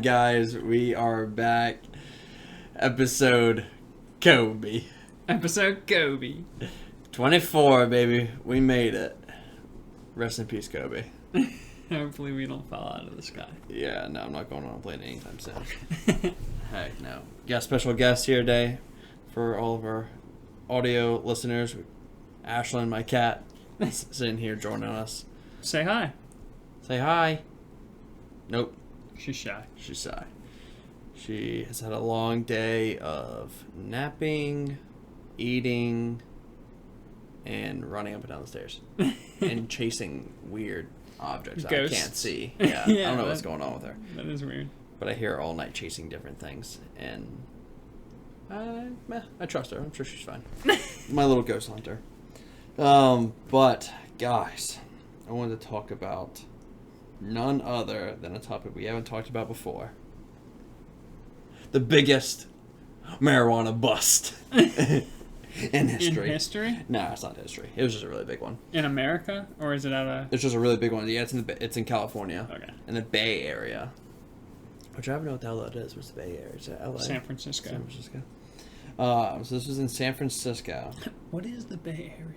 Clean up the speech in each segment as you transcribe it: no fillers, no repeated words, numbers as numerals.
guys? We are back. Episode Kobe. Episode Kobe. 24, baby. We made it. Rest in peace, Kobe. Hopefully we don't fall out of the sky. Yeah, no, I'm not going on a plane anytime soon. Heck no. Got a special guest here today for all of our audio listeners. Ashlyn, my cat, sitting here joining us. Say hi. Say hi. Nope. She's shy. She's shy. She has had a long day of napping, eating, and running up and down the stairs. And chasing weird objects Ghosts. I can't see. Yeah, I don't know what's going on with her. That is weird. But I hear her all night chasing different things. And I trust her. I'm sure she's fine. My little ghost hunter. But, guys, I wanted to talk about none other than a topic we haven't talked about before. The biggest marijuana bust in history. In history? No, it's not history. It was just a really big one. In America? Or is it out of... It's just a really big one. Yeah, it's in California. Okay. In the Bay Area. Which I don't know what the hell that is. What's the Bay Area? Is it LA? San Francisco. San Francisco. So this was in San Francisco. What is the Bay Area?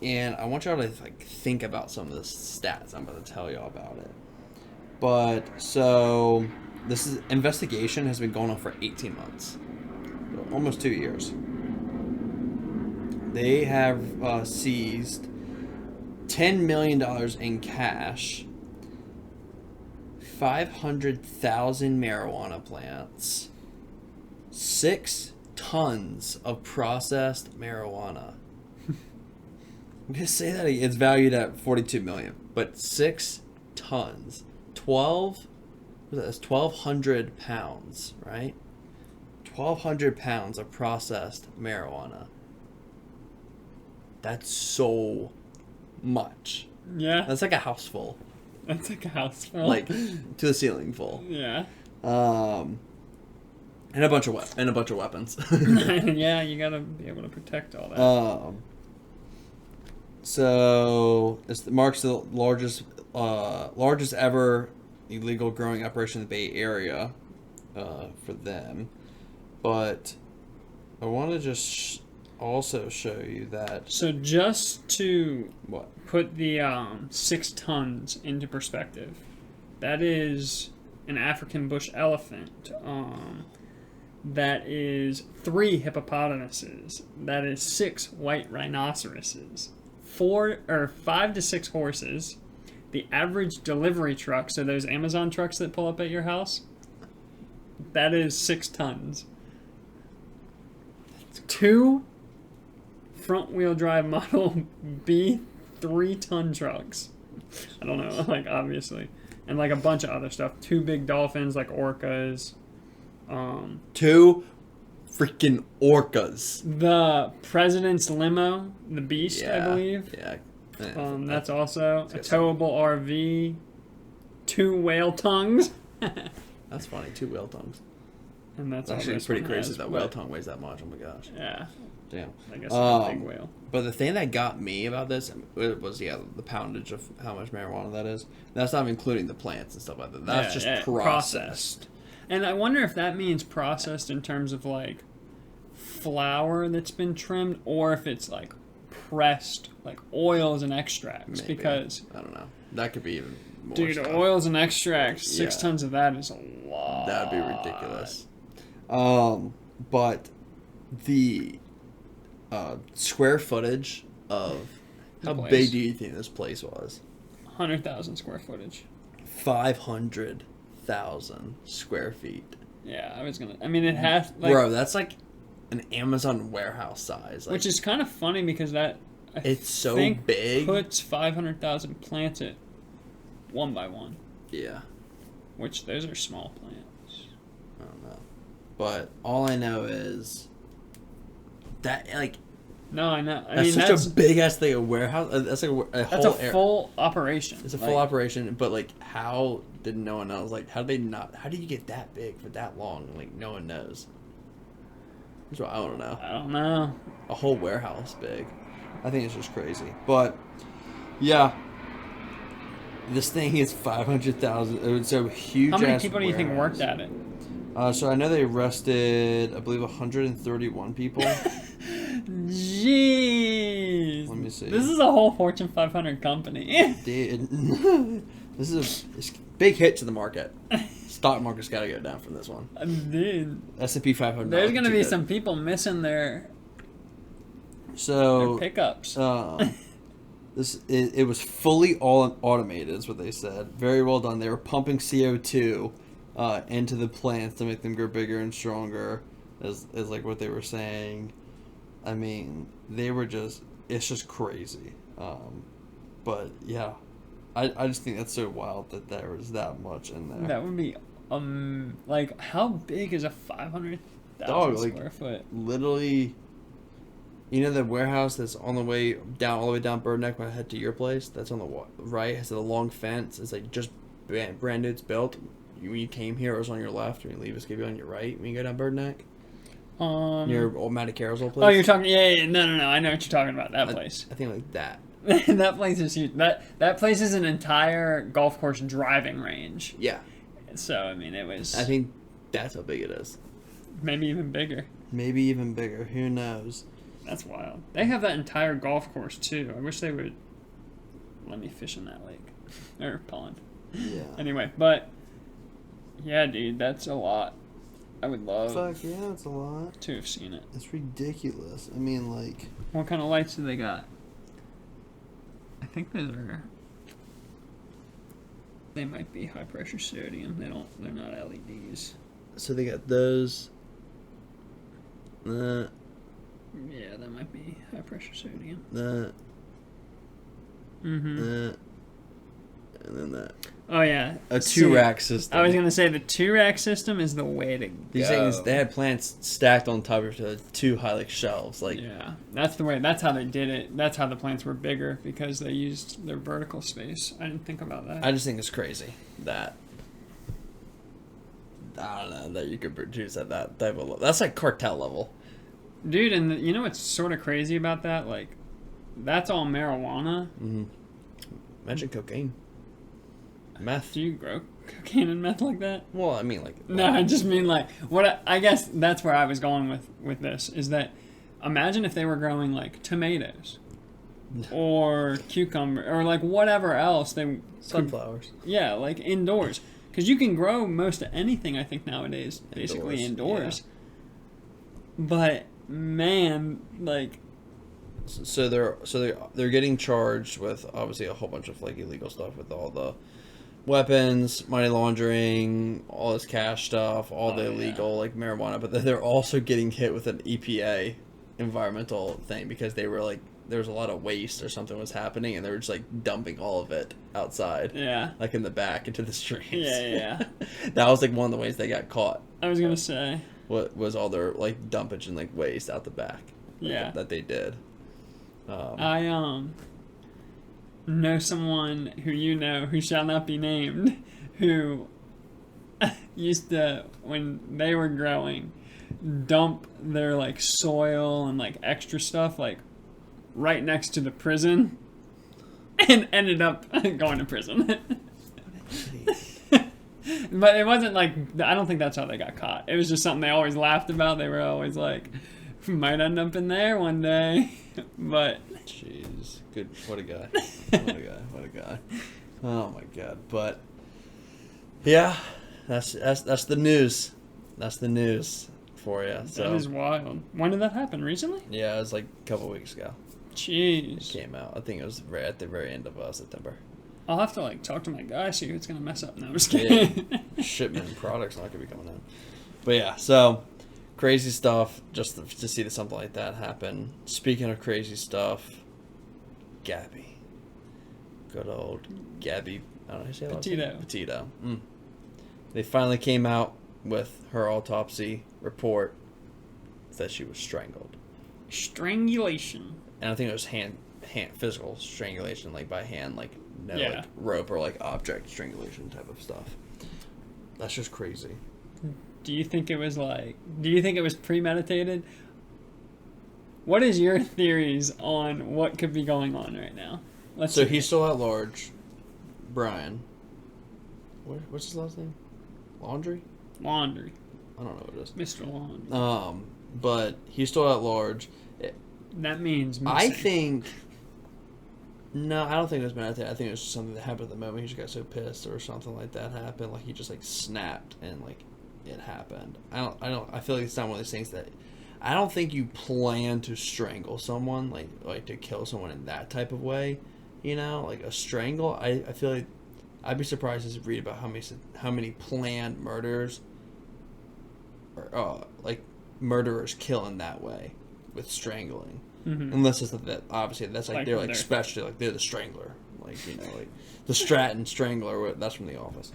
And I want y'all to think about some of the stats I'm about to tell y'all about it. But, so, investigation has been going on for 18 months. Almost 2 years. They have seized $10 million in cash, 500,000 marijuana plants, 6 tons of processed marijuana. I'm going to say that again. It's valued at $42 million, but 6 tons. 1,200 pounds, right? 1,200 pounds of processed marijuana. That's so much. Yeah. That's like a house full. That's like a house full. Like, to the ceiling full. Yeah. And a bunch of weapons. Yeah, you gotta be able to protect all that. So this marks the largest ever illegal growing operation in the Bay Area for them. But I want to just also show you that. So just to What? put the 6 tons into perspective, that is an African bush elephant. That is 3 hippopotamuses. That is 6 white rhinoceroses. 5 to 6 horses. The average delivery truck, so those Amazon trucks that pull up at your house, that is 6 tons. 2 front-wheel drive Model B 3-ton trucks. I don't know, obviously. And a bunch of other stuff. 2 big dolphins, orcas. 2 freaking orcas. The president's limo, the Beast, Yeah, I believe. Yeah. That's also a towable RV. 2 whale tongues. That's funny. 2 whale tongues. And that's It's actually all this pretty one crazy has, that whale tongue weighs that much. Oh my gosh. Yeah. Damn. I guess it's a big whale. But the thing that got me about this was, the poundage of how much marijuana that is. That's not even including the plants and stuff like that. That's just processed. And I wonder if that means processed in terms of flour that's been trimmed, or if it's pressed oils and extracts. Maybe. Because I don't know. That could be even more dude, stuff. oils and extracts, 6 Yeah. tons of that is a lot. That'd be ridiculous. But the square footage of how big do you think this place was? 100,000 square footage. 500,000 square feet. Yeah, it has Bro, that's an Amazon warehouse size. Which is kind of funny because it's so think big. Puts 500,000 plants at 1 by 1. Yeah. Which those are small plants. I don't know. But all I know is that No, I know. That's such a big ass thing. A warehouse. That's like That's a full operation. It's a full operation. But how did no one else? How did they not? How did you get that big for that long? No one knows. That's what I don't know. I don't know. A whole warehouse big. I think it's just crazy. But yeah, This thing is 500,000. It's a huge. How many people do you think worked at it? So I know they arrested, I believe, 131 people. Jeez. Let me see. This is a whole Fortune 500 company. This is a big hit to the market. Stock market's got to go down from this one. Dude. S&P 500. There's going to be some people missing their pickups. It was fully all automated, is what they said. Very well done. They were pumping CO2 into the plants to make them grow bigger and stronger, is like what they were saying. I mean, it's just crazy. But yeah, I just think that's so wild that there was that much in there. That would be, like, how big is a 500,000 square foot? Literally, you know the warehouse that's on the way down, all the way down Bird Neck when I head to your place? That's on the right. Has a long fence. It's like just brand new. It's built. When you came here, it was on your left. When you leave, it's gonna be on your right. When you go down Bird Neck. Near old Matty Carroll's old place. Oh, you're talking. Yeah. No. I know what you're talking about. That place. I think like that. That place is huge. That place is an entire golf course driving range. Yeah. So I mean, it was. I think that's how big it is. Maybe even bigger. Who knows? That's wild. They have that entire golf course too. I wish they would let me fish in that lake or pond. Yeah. Anyway, but yeah, dude, that's a lot. I would love. Fuck yeah, it's a lot. To have seen it. It's ridiculous. I mean, like. What kind of lights do they got? I think those are. They might be high pressure sodium. They're not LEDs. So they got those. Yeah, that might be high pressure sodium. And then that. Oh yeah, a 2-rack system. I was gonna say the 2-rack system is the way to go. These things, they had plants stacked on top of 2 high shelves. Like yeah, that's the way. That's how they did it. That's how the plants were bigger because they used their vertical space. I didn't think about that. I just think it's crazy that. I don't know that you could produce at that type of level. That's like cartel level. Dude, and you know what's sort of crazy about that? Like, that's all marijuana. Mm-hmm. Imagine cocaine. Meth. Do you grow cocaine and meth like that? Well, I mean, like... No, I just mean, like, I guess that's where I was going with this, is that imagine if they were growing, like, tomatoes. Or cucumber, or, like, whatever else. Sunflowers. Yeah, like, indoors. Because you can grow most of anything, I think, nowadays, basically indoors. Yeah. But... man, like, so they're getting charged with obviously a whole bunch of like illegal stuff with all the weapons, money laundering, all this cash stuff, all the illegal like marijuana, but they're also getting hit with an EPA environmental thing because they were like there was a lot of waste or something was happening and they were just like dumping all of it outside, like in the back into the streets. Yeah. That was like one of the ways they got caught. I was gonna say. What was all their like dumpage and like waste out the back? That they did. I know someone who shall not be named who used to, when they were growing, dump their like soil and like extra stuff like right next to the prison and ended up going to prison. But it wasn't like, I don't think that's how they got caught. It was just something they always laughed about. They were always like, might end up in there one day. But jeez, good. What a guy. What a guy. Oh my god. But yeah, that's the news. That's the news for you. So that is wild. When did that happen? Recently? Yeah, it was like a couple weeks ago. Jeez. It came out. I think it was at the very end of September. I'll have to like talk to my guy, see who's gonna mess up. No, I'm just kidding. Yeah. Shipment and products not gonna be coming in. But yeah, so crazy stuff. Just to see something like that happen. Speaking of crazy stuff, Gabby, good old Gabby. I don't know how to say Petito. Petito. They finally came out with her autopsy report that she was strangled. Strangulation. And I think it was hand physical strangulation, like by hand, like like rope or like object strangulation type of stuff. That's just crazy. Do you think it was premeditated? What is your theories on what could be going on right now? So he's still at large. Brian. What's his last name? Laundry? Laundry. I don't know what it is. Mr. Laundry. But he's still at large. That means missing. I think... No, I don't think it was meditated. I think it was just something that happened at the moment. He just got so pissed or something like that happened. Like, he just, like, snapped and, like, it happened. I feel like it's not one of those things that... I don't think you plan to strangle someone, like to kill someone in that type of way. You know? Like, a strangle, I feel like... I'd be surprised to read about how many planned murders... or, like, murderers kill in that way. With strangling. Mm-hmm. Unless it's that, obviously, that's like they're like especially like they're the strangler, like, you know, like the Stratton Strangler. That's from The Office.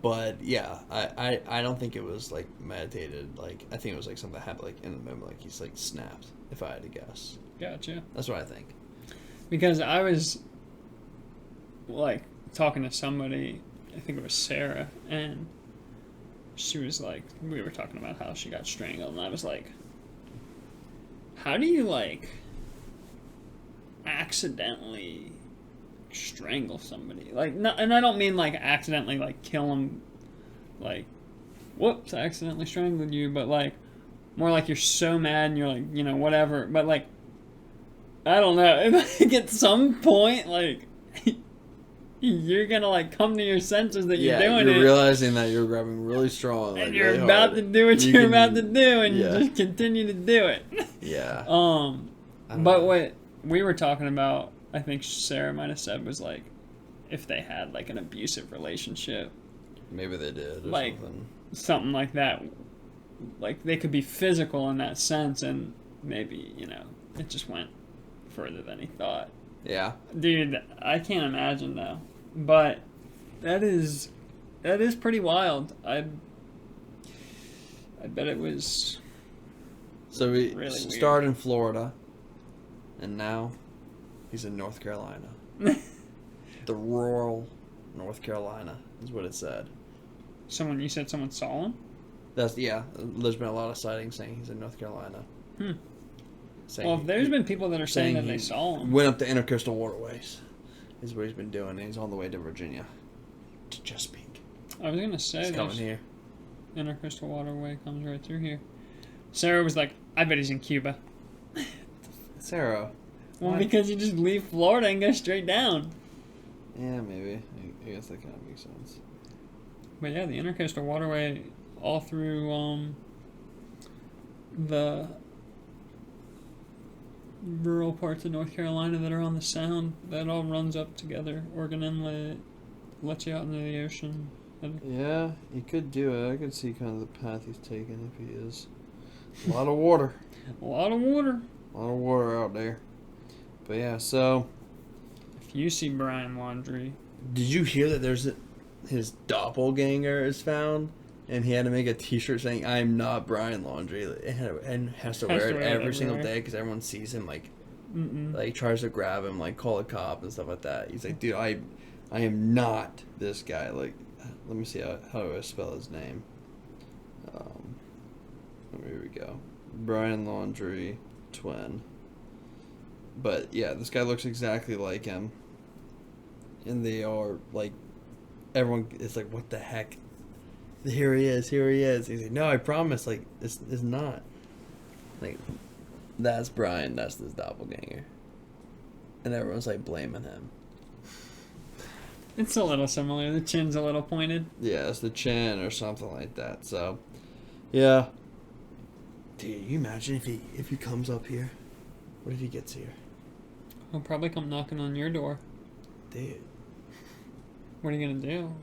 But yeah, I don't think it was like meditated. Like, I think it was like something that happened like in the moment, like he's like snapped. If I had to guess, gotcha. That's what I think. Because I was like talking to somebody, I think it was Sarah, and she was like, we were talking about how she got strangled, and I was like, how do you, like, accidentally strangle somebody? Like, no, and I don't mean, like, accidentally, like, kill them, like, whoops, I accidentally strangled you, but, like, more like you're so mad and you're like, you know, whatever, but, like, I don't know, like, at some point, like, you're gonna, like, come to your senses that you're doing it. You're realizing that you're grabbing really strong. And like, you're really about hard. to do what you're about to do, and you just continue to do it. Yeah. But what we were talking about, I think Sarah might have said, was, like, if they had, like, an abusive relationship. Maybe they did, or like, something. Something like that. Like, they could be physical in that sense, and maybe, you know, it just went further than he thought. Yeah. Dude, I can't imagine, though. But that is pretty wild. I bet it was. So we really started in Florida, and now he's in North Carolina. The rural North Carolina is what it said. You said someone saw him? There's been a lot of sightings saying he's in North Carolina. Well, there's been people that are saying that they saw him. Went up the intercoastal waterways. Is what he's been doing, and he's on the way to Virginia. To Chesapeake. I was going to say, he's coming here. Intercoastal waterway comes right through here. Sarah was like, I bet he's in Cuba. Sarah. Well, why? Because you just leave Florida and go straight down. Yeah, maybe. I guess that kind of makes sense. But yeah, the intercoastal waterway all through the rural parts of North Carolina that are on the Sound, that all runs up together. Oregon Inlet lets you out into the ocean. Yeah, he could do it. I could see kind of the path he's taking if he is. A lot of water. A lot of water. A lot of water out there. But yeah, so... If you see Brian Laundry... Did you hear that his doppelganger is found? And he had to make a t-shirt saying, I'm not Brian Laundry. And has to wear it every single day because everyone sees him, like... Like, tries to grab him, like, call a cop and stuff like that. He's like, dude, I am not this guy. Like, let me see, how do I spell his name? Here we go. Brian Laundry, twin. But, yeah, this guy looks exactly like him. And they are, like, everyone is like, what the heck? Here he is. He's like, no, I promise, like, it's not. Like, that's Brian, that's this doppelganger. And everyone's, like, blaming him. It's a little similar. The chin's a little pointed. Yeah, it's the chin or something like that. So, yeah. Dude, you imagine if he comes up here? What if he gets here? He'll probably come knocking on your door. Dude. What are you going to do?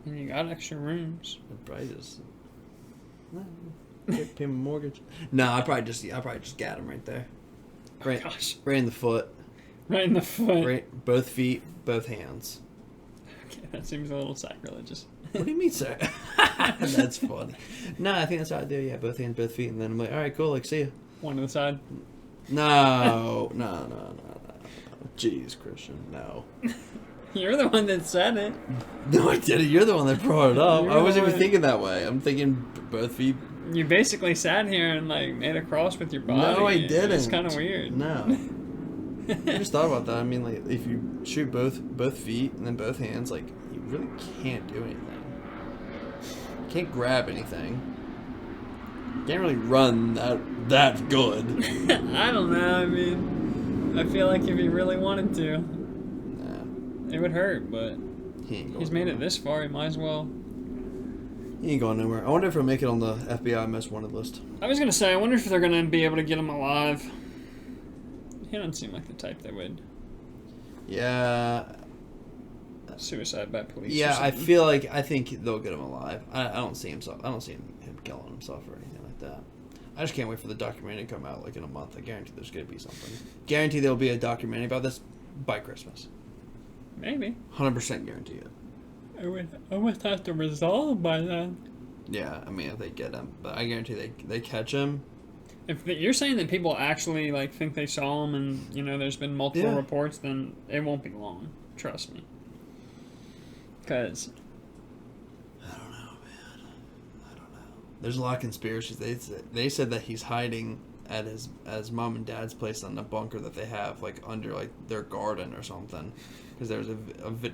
And you got extra rooms. I'd probably just... pay my mortgage. No, I probably just got him right there. Right, gosh. Right in the foot. Right in the foot. Right, both feet, both hands. Okay, that seems a little sacrilegious. What do you mean, sir? That's funny. No, I think that's how I do. Yeah, both hands, both feet, and then I'm like, all right, cool. Like, see ya. One to the side. No. Jeez, Christian, no. You're the one that said it. No, I didn't. You're the one that brought it up. I wasn't even thinking that way. I'm thinking both feet. You basically sat here and, like, made a cross with your body. No, I didn't. It's kind of weird. No. I just thought about that. I mean, like, if you shoot both feet and then both hands, like, you really can't do anything. You can't grab anything. You can't really run that good. I don't know. I mean, I feel like if he really wanted to, it would hurt, but he's made it this far. He might as well. He ain't going nowhere. I wonder if he'll make it on the FBI most wanted list. I was going to say, I wonder if they're going to be able to get him alive. He doesn't seem like the type that would. Yeah. Suicide by police. Yeah, I think they'll get him alive. I don't see him killing himself or anything like that. I just can't wait for the documentary to come out like in a month. I guarantee there's gonna be something. Guarantee there'll be a documentary about this by Christmas. Maybe. 100% guarantee it. I would almost have to resolve by then. Yeah, I mean if they get him, but I guarantee they catch him. If you're saying that people actually like think they saw him, and there's been multiple reports, then it won't be long. Trust me. Because I don't know, man. I don't know. There's a lot of conspiracies. They said that he's hiding at his mom and dad's place on the bunker that they have, like under like their garden or something. Because there was a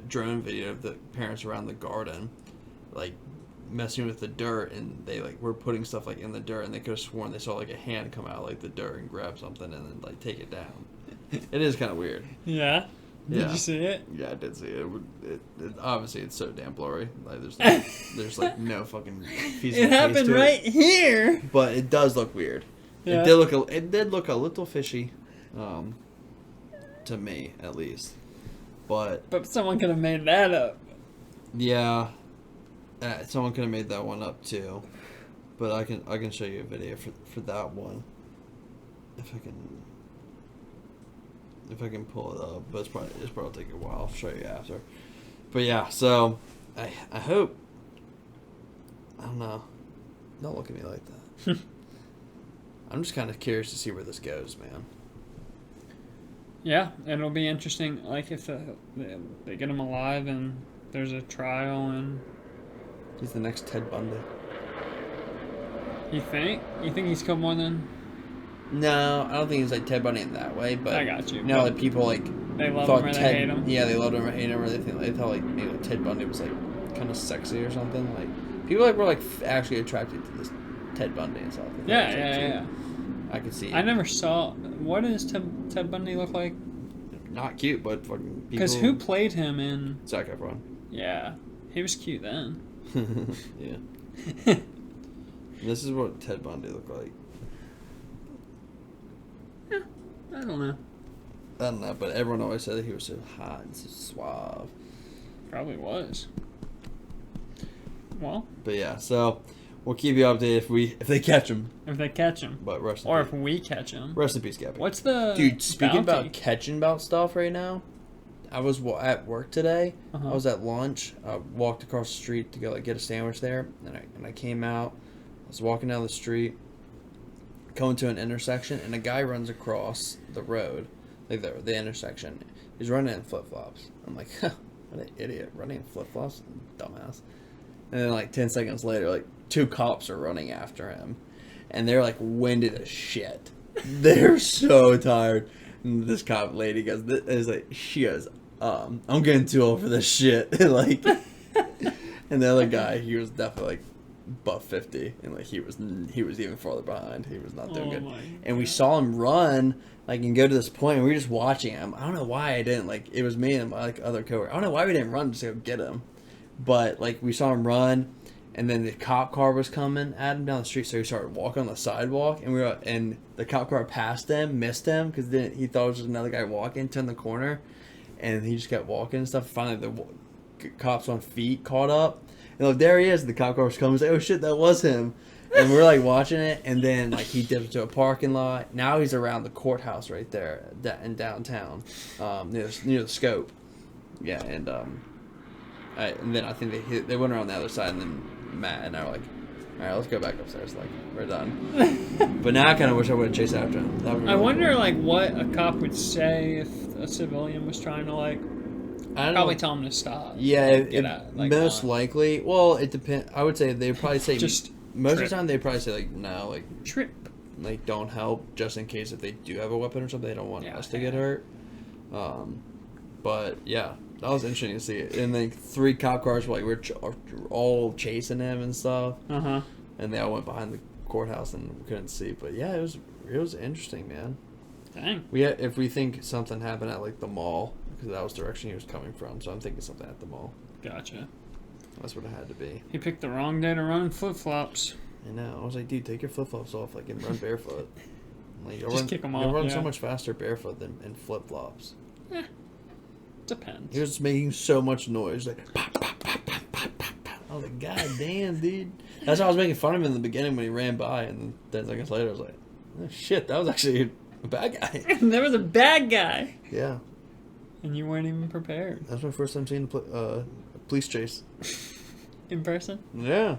drone video of the parents around the garden, like messing with the dirt, and they like were putting stuff like in the dirt, and they could have sworn they saw like a hand come out like the dirt and grab something and then like take it down. It is kind of weird. Yeah. Did you see it? Yeah, I did see it. Obviously, it's so damn blurry. Like, there's like no fucking feasible It happened right here. But it does look weird. Yeah. It did look a little fishy, to me at least. But someone could have made that up. Yeah, someone could have made that one up too. But I can show you a video for that one if I can pull it up, but it's probably take a while. I'll show you after. But yeah, so I hope. I don't know. Don't look at me like that. I'm just kind of curious to see where this goes, man. Yeah, it'll be interesting. Like if they get him alive and there's a trial and. He's the next Ted Bundy. You think? You think he's killed more than? No, I don't think he's like Ted Bundy in that way, but I got you. Like people like they love him or they hate him. Yeah, they loved him or hate him, or they thought like maybe like Ted Bundy was like kind of sexy or something. Like people like were like actually attracted to this Ted Bundy and stuff. Yeah. I could see. I never saw. What does Ted Bundy look like? Not cute, but fucking people. Because who played him in? Zac Efron. Yeah, he was cute then. Yeah. This is what Ted Bundy looked like. Yeah, I don't know, but everyone always said that he was so hot and so suave. Probably was. Well. But yeah, so we'll keep you updated if they catch him. If they catch him. But rest in peace. Or peace. if we catch him. Rest in peace, Gabby. What's the Dude, speaking bounty? about catching about stuff right now, I was at work today. Uh-huh. I was at lunch. I walked across the street to go get a sandwich there, and I came out. I was walking down the street, going to an intersection, and a guy runs across the road, like the intersection. He's running in flip-flops. I'm like, huh, what an idiot, running in flip-flops, dumbass. And then like 10 seconds later, like 2 cops are running after him, and they're like winded as shit. They're so tired. And this cop lady she goes, I'm getting too old for this shit. Like, and the other guy, he was definitely like buff 50, and like he was even farther behind. He was not doing good. And we saw him run like and go to this point, and we were just watching him. I don't know why I didn't, like, it was me and my like other coworker. I don't know why we didn't run just to go get him, but like we saw him run, and then the cop car was coming at him down the street, so he started walking on the sidewalk, and the cop car passed him, missed him because he thought it was just another guy walking, turned the corner, and he just kept walking and stuff. Finally, the cops on feet caught up. And look, there he is. The cop car was coming. Like, oh shit, that was him. And we're like watching it, and then like he dipped into a parking lot. Now he's around the courthouse right there in downtown, near the Scope. Yeah, and then I think they went around the other side, and then Matt and I were like, all right, let's go back upstairs. Like, we're done. But now I kind of wish I would have chased after him. I wonder like what a cop would say if a civilian was trying to like. Probably tell him to stop. Yeah, most likely. Well, it depends. I would say they'd probably say just most of the time they'd probably say like no, like trip. like don't help just in case if they do have a weapon or something, they don't want us to get hurt. But yeah, that was interesting to see. And like 3 cop cars were like all chasing him and stuff. And they all went behind the courthouse and we couldn't see. But yeah, it was interesting, man. Dang. If we think something happened at like the mall, because that was the direction he was coming from, so I'm thinking something at the mall. Gotcha. That's what it had to be. He picked the wrong day to run in flip-flops. I know. I was like, dude, take your flip-flops off, like, and run barefoot. Like, Kick them off. You'll run so much faster barefoot than in flip-flops. Depends. He was making so much noise, like pop, pop, pop, pop, pop, pop, pop. I was like, God damn, dude. That's why I was making fun of him in the beginning when he ran by, and then 10 seconds later, I was like, oh, shit, that was actually a bad guy. There was a bad guy. Yeah. And you weren't even prepared. That's my first time seeing a police chase. In person? Yeah.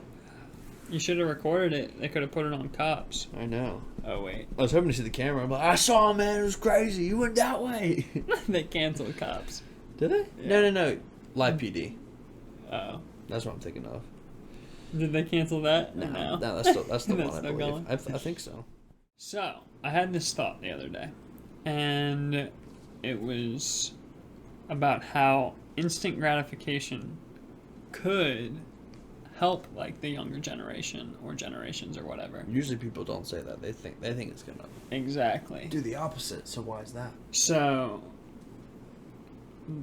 You should have recorded it. They could have put it on Cops. I know. Oh, wait. I was hoping to see the camera. I'm like, I saw him, man. It was crazy. He went that way. They canceled Cops. Did they? Yeah. No. Live PD. Oh. That's what I'm thinking of. Did they cancel that? No, that's the That's one I still believe. going? I think so. So, I had this thought the other day. And it was about how instant gratification could help like the younger generation or generations or whatever. Usually people don't say that. They think it's gonna Exactly do the opposite. So why is that? So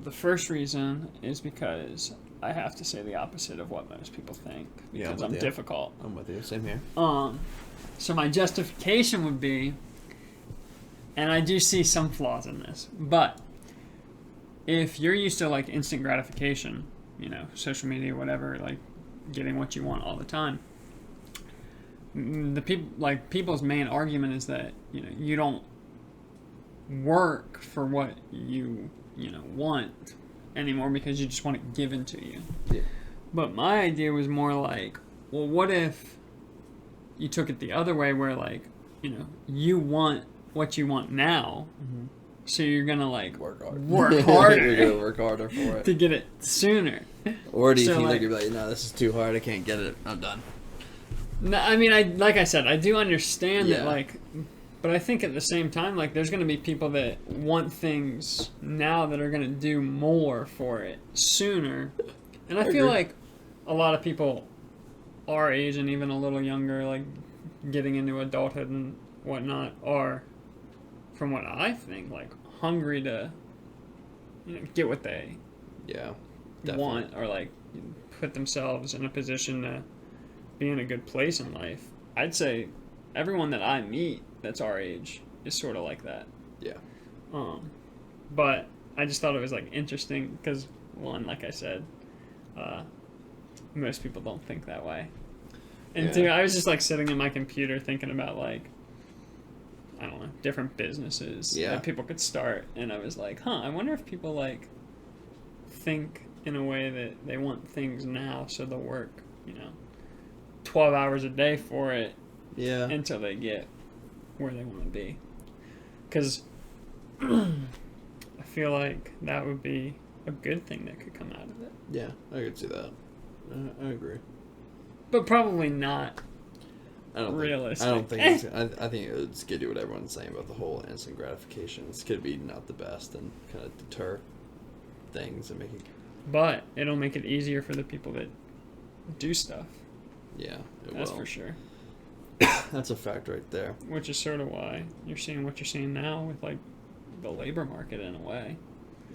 the first reason is because I have to say the opposite of what most people think because I'm difficult. I'm with you. Same here. So my justification would be, and I do see some flaws in this, but if you're used to like instant gratification, you know, social media, whatever, like getting what you want all the time, people's main argument is that, you know, you don't work for what you want anymore because you just want it given to you. Yeah. But my idea was more like, well, what if you took it the other way where like, you know, you want what you want now, so you're gonna like work harder. You're gonna work harder for it to get it sooner. Or do you think like, you're like, no, this is too hard. I can't get it. I'm done. No, I mean, like I said, I do understand that, like, but I think at the same time, like, there's gonna be people that want things now that are gonna do more for it sooner, and I feel like a lot of people our age and even a little younger, like getting into adulthood and whatnot, are, from what I think, like hungry to, you know, get what they want or like put themselves in a position to be in a good place in life. I'd say everyone that I meet that's our age is sort of like that. Yeah. But I just thought it was like interesting because, one, like I said, most people don't think that way. And two, I was just like sitting in my computer thinking about like, I don't know, different businesses that people could start, and I was like, I wonder if people like think in a way that they want things now, so they'll work, 12 hours a day for it until they get where they want to be. Because I feel like that would be a good thing that could come out of it. Yeah, I could see that. I agree. But probably not realistic. I I think it would skid you what everyone's saying about the whole instant gratification. It's going to be not the best and kind of deter things and make it... But it'll make it easier for the people that do stuff. Yeah, That's for sure. That's a fact right there. Which is sort of why you're seeing what you're seeing now with like the labor market in a way.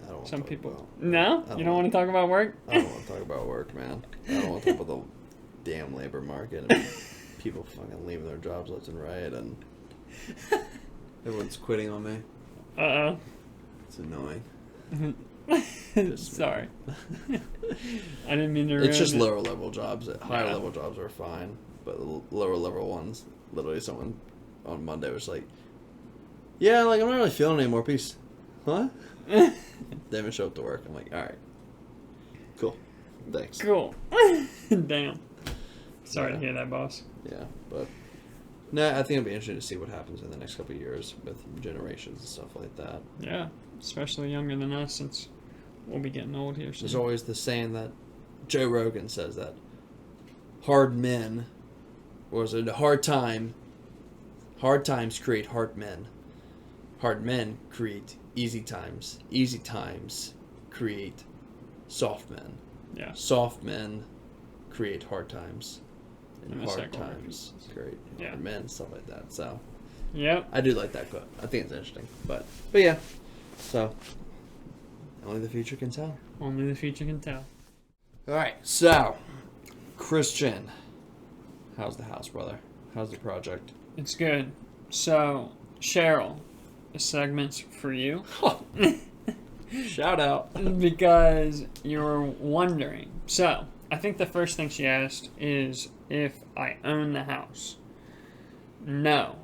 I don't Some people... No? You don't want to talk about work? I don't want to talk about work, man. I don't want to talk about the damn labor market and people fucking leaving their jobs left and right, and everyone's quitting on me. Uh-oh. It's annoying. Sorry. I didn't mean to ruin It's just it. lower level jobs. Higher level jobs are fine, but the lower level ones, literally someone on Monday was like, yeah, like, I'm not really feeling it anymore, peace. Huh? They haven't showed up to work. I'm like, alright. Cool. Thanks. Cool. Damn. Sorry to hear that, boss. Yeah, but... No, I think it'll be interesting to see what happens in the next couple of years with generations and stuff like that. Yeah, especially younger than us, since we'll be getting old here soon. There's always the saying that Joe Rogan says that hard men, or is it a hard time, Hard times create hard men. Hard men create easy times. Easy times create soft men. Yeah. Soft men create hard times. And the hard cycle times create hard men, stuff like that. So, yep. I do like that quote. I think it's interesting. But yeah. So, only the future can tell. Only the future can tell. All right. So, Christian, how's the house, brother? How's the project? It's good. So, Cheryl, a segment's for you. Shout out. Because you're wondering. So, I think the first thing she asked is if I own the house. No,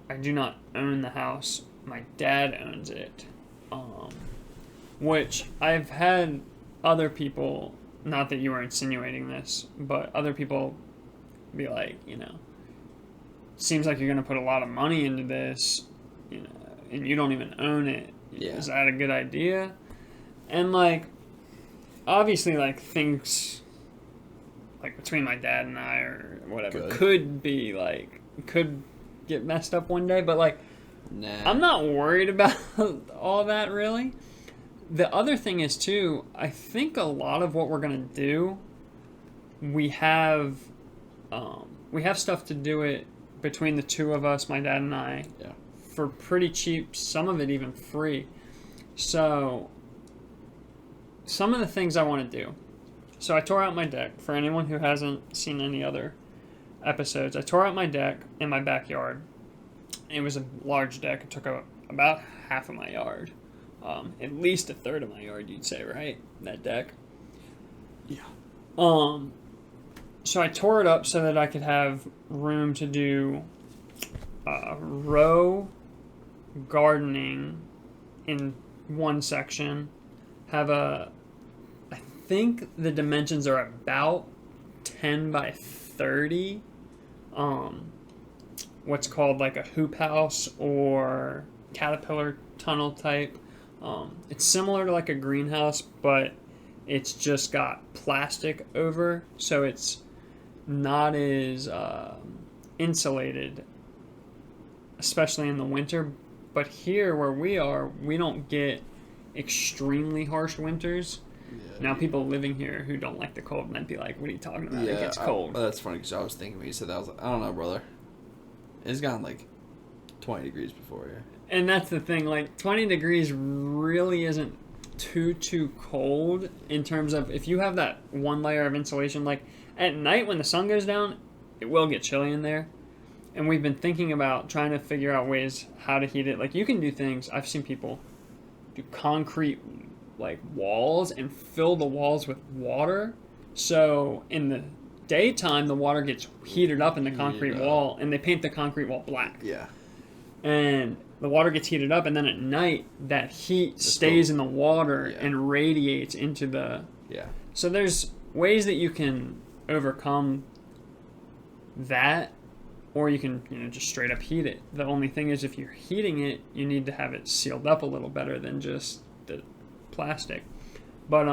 I do not own the house. My dad owns it. Which I've had other people, not that you were insinuating this, but other people be like, seems like you're going to put a lot of money into this, and you don't even own it. Yeah. Is that a good idea? And, obviously, things, between my dad and I or whatever, could get messed up one day, but, nah. I'm not worried about all that, really. The other thing is, too, I think a lot of what we're going to do, we have stuff to do it between the two of us, my dad and I, for pretty cheap, some of it even free. So, some of the things I want to do. So, I tore out my deck. For anyone who hasn't seen any other episodes, I tore out my deck in my backyard. It was a large deck. It took up about half of my yard. At least a third of my yard, you'd say, right? That deck. Yeah. So I tore it up so that I could have room to do row gardening in one section. I think the dimensions are about 10 by 30. What's called a hoop house or caterpillar tunnel type. It's similar to a greenhouse, but it's just got plastic over, so it's not as insulated, especially in the winter. But here where we are, we don't get extremely harsh winters. Yeah, now people living here who don't like the cold might be like, what are you talking about? It gets cold. That's funny because I was thinking when you said that, I was like, I don't know, brother. It's gotten 20 degrees before here. And that's the thing, 20 degrees really isn't too cold in terms of if you have that one layer of insulation. At night when the sun goes down, it will get chilly in there. And we've been thinking about trying to figure out ways how to heat it. You can do things, I've seen people do concrete walls and fill the walls with water. So in the daytime, the water gets heated up in the concrete wall, and they paint the concrete wall black. Yeah. And the water gets heated up, and then at night, that heat stays in the water and radiates into the... Yeah. So there's ways that you can overcome that, or you can, just straight up heat it. The only thing is, if you're heating it, you need to have it sealed up a little better than just the plastic. But,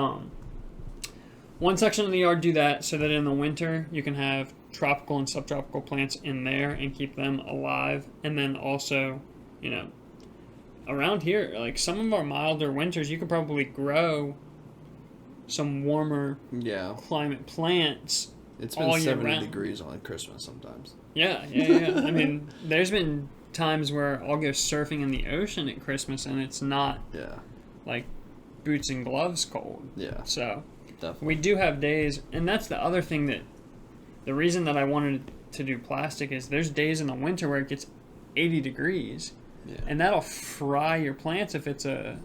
one section of the yard do that so that in the winter you can have tropical and subtropical plants in there and keep them alive. And then also, around here, some of our milder winters, you could probably grow some warmer climate plants. It's been 70 degrees on Christmas sometimes. Yeah. I mean, there's been times where I'll go surfing in the ocean at Christmas and it's not boots and gloves cold. Yeah. So definitely. We do have days, and that's the other thing the reason that I wanted to do plastic is there's days in the winter where it gets 80 degrees. Yeah. And that'll fry your plants if it's a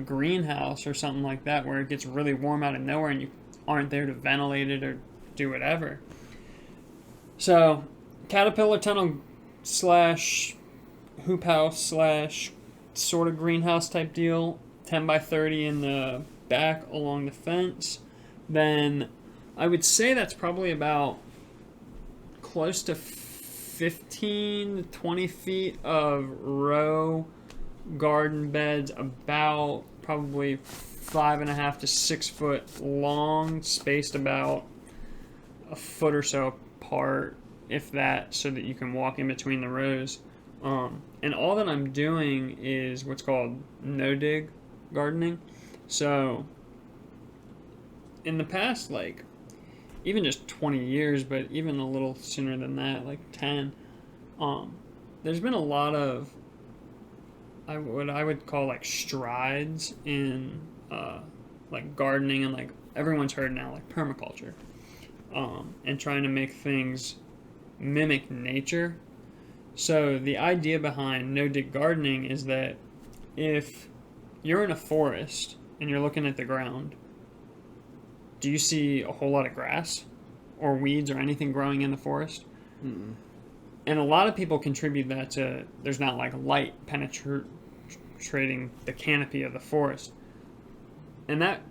greenhouse or something like that where it gets really warm out of nowhere and you aren't there to ventilate it or do whatever. So, caterpillar tunnel / hoop house / sort of greenhouse type deal, 10 by 30 in the back along the fence. Then I would say that's probably about close to 15 to 20 feet of row garden beds, about probably 5.5 to 6 foot long, spaced about a foot or so apart, if that, so that you can walk in between the rows. And all that I'm doing is what's called no-dig gardening. So in the past, like, even just 20 years, but even a little sooner than that, like 10, there's been a lot of what I would call like strides in like gardening, and like everyone's heard now, like permaculture, and trying to make things mimic nature. So the idea behind no-dig gardening is that if you're in a forest and you're looking at the ground, do you see a whole lot of grass or weeds or anything growing in the forest? Mm-mm. And a lot of people contribute that to there's not like light penetrating the canopy of the forest. And that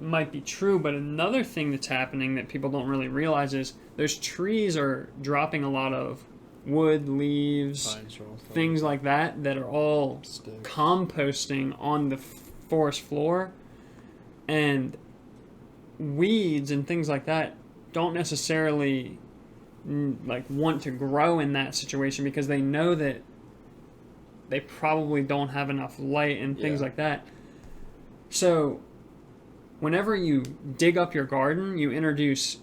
might be true, but another thing that's happening that people don't really realize is those trees are dropping a lot of wood, leaves, things like that are all composting on the forest floor. And weeds and things like that don't necessarily like want to grow in that situation, because they know that they probably don't have enough light and things like that. So whenever you dig up your garden, you introduce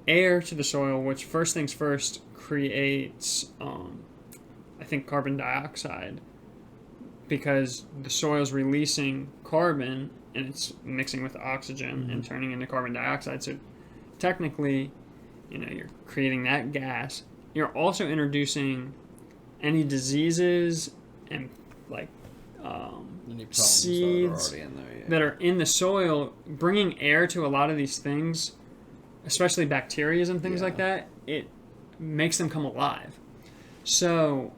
air to the soil, which first things first creates I think carbon dioxide, because the soil's releasing carbon and it's mixing with oxygen and turning into carbon dioxide. So technically, you're creating that gas. You're also introducing any diseases and like seeds that are in the soil, bringing air to a lot of these things, especially bacteria and things like that. It makes them come alive. So,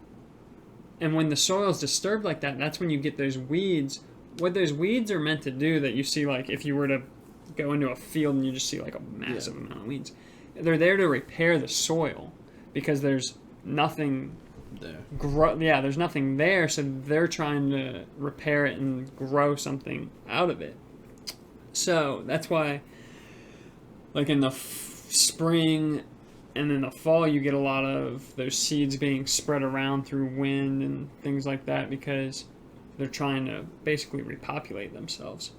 and when the soil is disturbed like that, that's when you get those weeds. What those weeds are meant to do, that you see, like if you were to go into a field and you just see like a massive amount of weeds, they're there to repair the soil, because there's nothing there. There's nothing there, so they're trying to repair it and grow something out of it. So that's why, like in the spring and in the fall, you get a lot of those seeds being spread around through wind and things like that, because they're trying to basically repopulate themselves.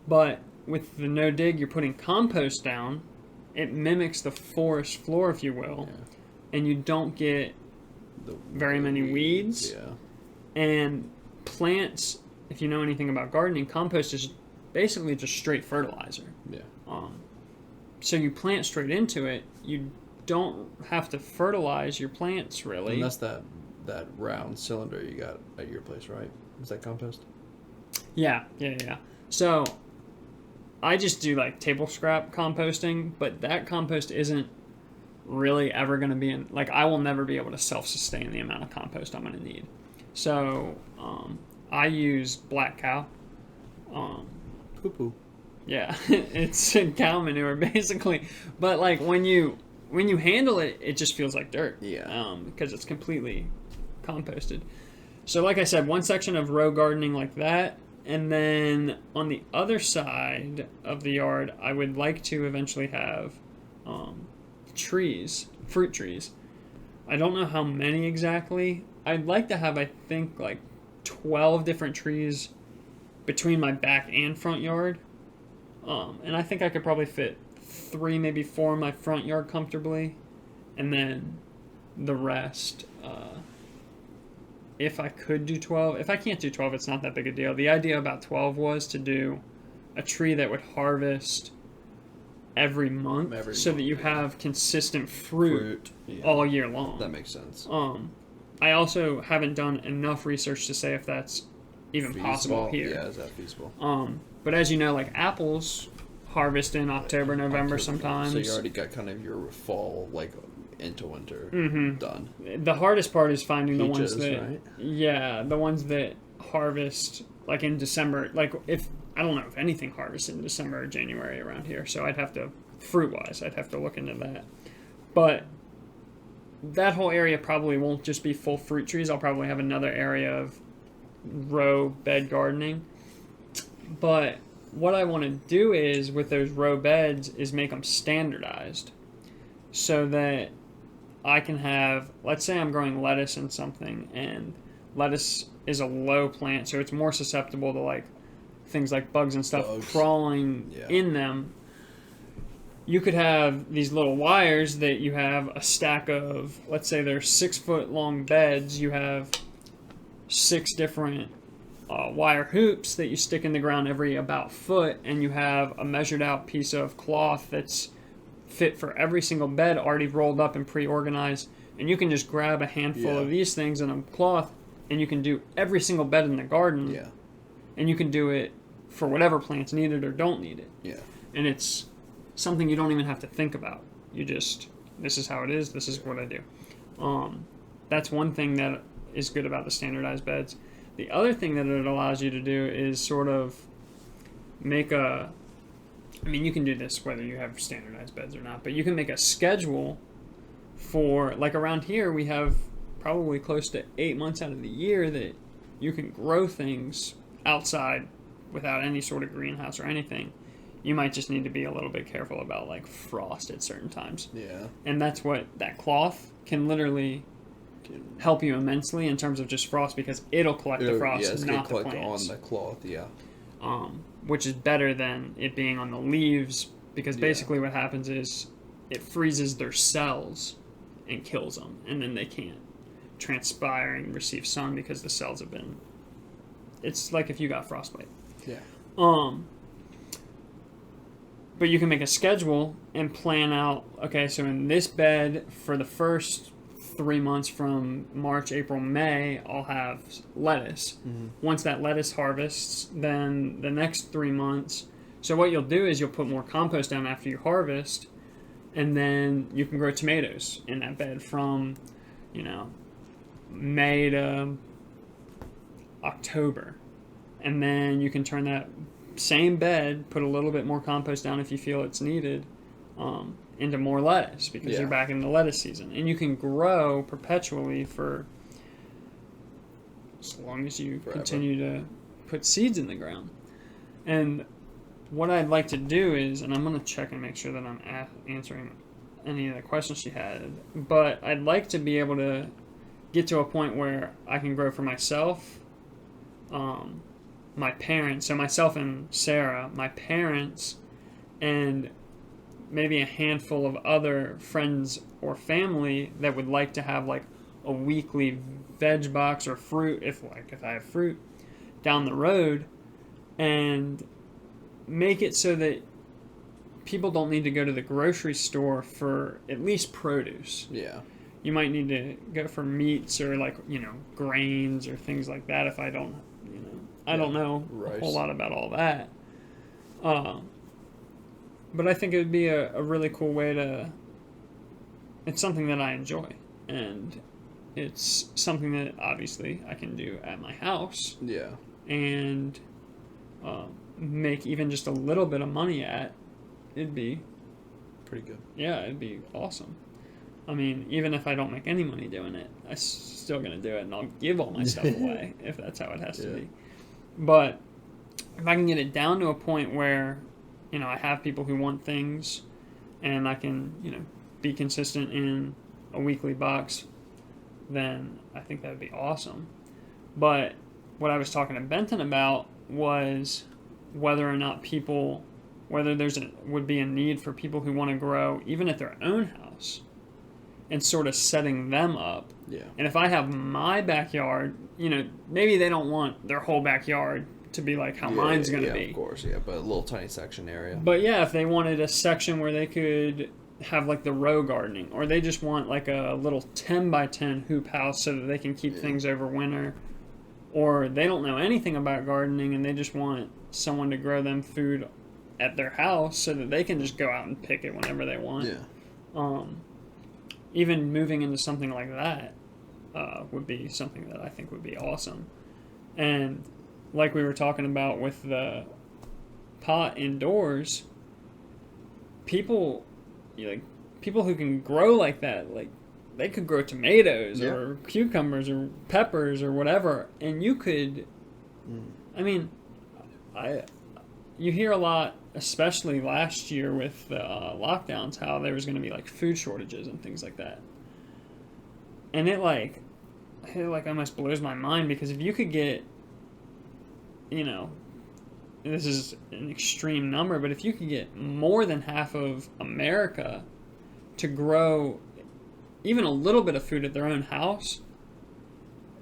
But with the no-dig, you're putting compost down. It mimics the forest floor, if you will, and you don't get very many weeds. And plants, if you know anything about gardening, compost is basically just straight fertilizer. So you plant straight into it. You don't have to fertilize your plants, really. And that's that round cylinder you got at your place, right? Is that compost? Yeah. So I just do like table scrap composting, but that compost isn't really ever going to be in, like, I will never be able to self-sustain the amount of compost I'm going to need. So I use black cow. Poo-poo. Yeah, it's cow manure basically, but like when you handle it, it just feels like dirt. Because it's completely composted. So like I said, one section of row gardening like that, and then on the other side of the yard, I would like to eventually have fruit trees. I don't know how many exactly. I'd like to have, I think, like 12 different trees between my back and front yard. And I think I could probably fit 3, maybe 4 in my front yard comfortably. And then the rest, if I could do 12. If I can't do 12, it's not that big a deal. The idea about 12 was to do a tree that would harvest every month, that you have consistent fruit all year long. That makes sense. I also haven't done enough research to say if that's even possible here. Yeah, is that feasible? But as you know, like apples harvest in October, November sometimes. So you already got kind of your fall, like into winter done. The hardest part is finding the ones that, right? Yeah, the ones that harvest like in December. Like if I don't know if anything harvests in December or January around here, so I'd have to, fruit-wise, I'd have to look into that. But that whole area probably won't just be full fruit trees. I'll probably have another area of row bed gardening. But what I want to do is, with those row beds, is make them standardized, so that I can have, let's say I'm growing lettuce in something, and lettuce is a low plant, so it's more susceptible to like things like bugs and stuff crawling in them. You could have these little wires that you have a stack of, let's say they're 6 foot long beds. You have 6 different wire hoops that you stick in the ground every about foot, and you have a measured out piece of cloth that's fit for every single bed, already rolled up and pre-organized. And you can just grab a handful of these things in a cloth, and you can do every single bed in the garden. Yeah. And you can do it for whatever plants need it or don't need it. Yeah. And it's something you don't even have to think about. You just, this is how it is, this is what I do. That's one thing that is good about the standardized beds. The other thing that it allows you to do is sort of make a, I mean, you can do this whether you have standardized beds or not, but you can make a schedule for, like around here, we have probably close to 8 months out of the year that you can grow things outside without any sort of greenhouse or anything. You might just need to be a little bit careful about like frost at certain times. Yeah. And that's what that cloth can literally help you immensely in terms of just frost, because it'll collect the frost, not the plants. On the cloth, yeah. Which is better than it being on the leaves, because basically what happens is it freezes their cells and kills them, and then they can't transpire and receive sun because the cells have been. It's like if you got frostbite. Yeah. But you can make a schedule and plan out, okay, so in this bed for the first 3 months from March, April, May, I'll have lettuce. Mm-hmm. Once that lettuce harvests, then the next 3 months, so what you'll do is you'll put more compost down after you harvest, and then you can grow tomatoes in that bed from, May to October. And then you can turn that same bed, put a little bit more compost down if you feel it's needed, into more lettuce, because you're back in the lettuce season. And you can grow perpetually for as long as you continue to put seeds in the ground. And what I'd like to do is, and I'm going to check and make sure that I'm answering any of the questions she had, but I'd like to be able to get to a point where I can grow for myself, my parents, so myself and Sarah, my parents, and maybe a handful of other friends or family that would like to have like a weekly veg box or fruit, if I have fruit, down the road, and make it so that people don't need to go to the grocery store for at least produce. Yeah. You might need to go for meats or grains or things like that if I don't, I don't know a whole lot about all that. But I think it would be a really cool way to, it's something that I enjoy, and it's something that obviously I can do at my house. Yeah. And make even just a little bit of money at. It'd be pretty good. Yeah, it'd be awesome. I mean, even if I don't make any money doing it, I'm still going to do it, and I'll give all my stuff away if that's how it has to be. But if I can get it down to a point where, I have people who want things, and I can, be consistent in a weekly box, then I think that would be awesome. But what I was talking to Benton about was whether or not whether would be a need for people who want to grow even at their own house, and sort of setting them up. Yeah. And if I have my backyard, maybe they don't want their whole backyard to be like how mine's going to be. Of course, but a little tiny section area. But yeah, if they wanted a section where they could have like the row gardening, or they just want like a little 10 by 10 hoop house so that they can keep things over winter, or they don't know anything about gardening and they just want someone to grow them food at their house so that they can just go out and pick it whenever they want. Yeah. Even moving into something like that would be something that I think would be awesome. And like we were talking about with the pot indoors, people who can grow like that, like they could grow tomatoes or cucumbers or peppers or whatever, and you could. I mean, you hear a lot, especially last year with the lockdowns, how there was going to be like food shortages and things like that. And it almost blows my mind, because if you could get, this is an extreme number, but if you could get more than half of America to grow even a little bit of food at their own house,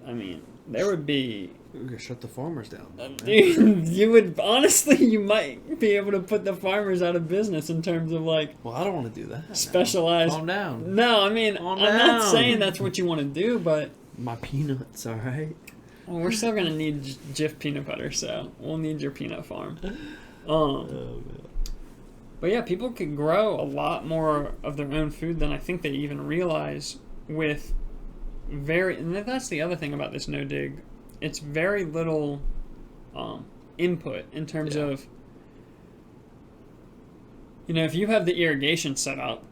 I mean, there would be... We could shut the farmers down. You would, honestly, you might be able to put the farmers out of business in terms of, like... Well, I don't want to do that. Specialized... Calm down. No, I mean, I'm not saying that's what you want to do, but... My peanuts, alright? Well, we're still going to need Jif peanut butter, so we'll need your peanut farm. But yeah, people could grow a lot more of their own food than I think they even realize with and that's the other thing about this no-dig. It's very little input in terms of, if you have the irrigation set up,